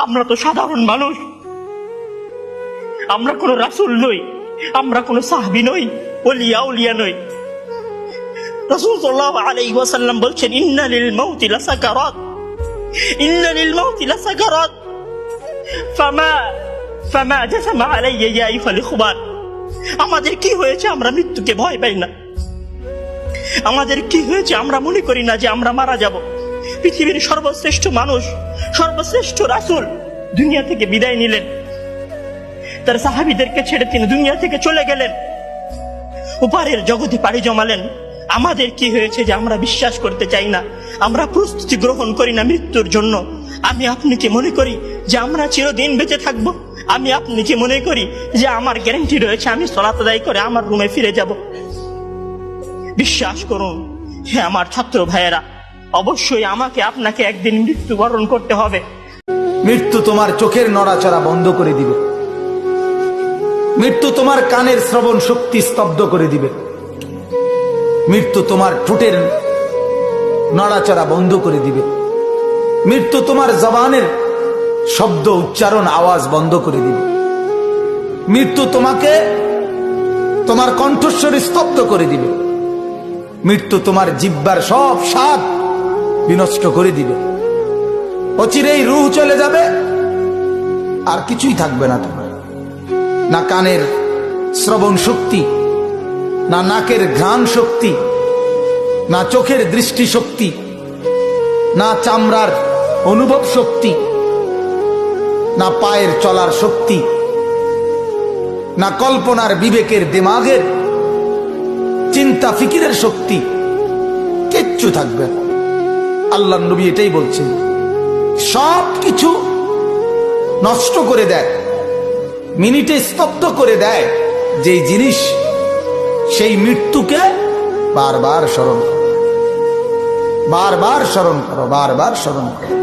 আমরা তো সাধারণ মানুষ, আমরা কোনো রাসূল নই, আমরা কোনো সাহাবী নই, ওলিয়া উলিয়া নই। রাসূল সাল্লাল্লাহু আলাইহি ওয়াসাল্লাম বলছেন, ইন্না লিল মাউতি লাসাকারাত, ইন্না লিল মাউতি লাসাকারাত, ফামা জাসামা আলাইয়া ইয়া আইয়ুহাল ইখওয়ান। আমাদের কি হয়েছে আমরা মৃত্যুকে ভয় পাই না? আমাদের কি হয়েছে আমরা মনে করি না যে আমরা মারা যাব? পৃথিবীর সর্বশ্রেষ্ঠ মানুষ, সর্বশ্রেষ্ঠ রাসূল দুনিয়া থেকে বিদায় নিলেন, তার সাহাবীদেরকে ছেড়ে তিনি দুনিয়া থেকে চলে গেলেন, ওপারের জগতে পাড়ি জমালেন। আমাদের কি হয়েছে যে আমরা বিশ্বাস করতে চাই না, আমরা প্রস্তুতি গ্রহণ করি না মৃত্যুর জন্য? আমি আপনি কি মনে করি যে আমরা চিরদিন বেঁচে থাকবো? আমি আপনি কি মনে করি যে আমার গ্যারান্টি রয়েছে আমি সালাত আদায় করে আমার রুমে ফিরে যাব? বিশ্বাস করুন হে আমার ছাত্র ভাইয়েরা, অবশ্যই আমাকে আপনাকে একদিন মৃত্যুবরণ করতে হবে। মৃত্যু তোমার চোখের নড়াচড়া বন্ধ করে দিবে, মৃত্যু তোমার কানের শ্রবণ শক্তি স্তব্ধ করে দিবে, মৃত্যু তোমার ঠোঁটের নড়াচড়া বন্ধ করে দিবে, মৃত্যু তোমার জবানের শব্দ উচ্চারণ আওয়াজ বন্ধ করে দিবে, মৃত্যু তোমাকে তোমার কণ্ঠস্বর স্তব্ধ করে দিবে, মৃত্যু তোমার জিহ্বার সব স্বাদ বিনষ্ট করে দিবে। অচিরেই রূহ চলে যাবে, আর কিছুই থাকবে না তোমার, না কানের শ্রবণ শক্তি, না নাকের ঘ্রাণ শক্তি, না চোখের দৃষ্টি শক্তি, না চামড়ার অনুভব শক্তি, না পায়ের চলার শক্তি, না কল্পনার বিবেকের দিমাগের চিন্তা ফিকিরের শক্তি, কিচ্ছু থাকবে না। আল্লাহর নবী এটাই বলছেন, সব কিছু নষ্ট করে দেয়, মিনিটে স্তব্ধ করে দেয় যেই জিনিস, সেই মৃত্যুকে বারবার স্মরণ করো, বারবার স্মরণ করো, বারবার স্মরণ করো।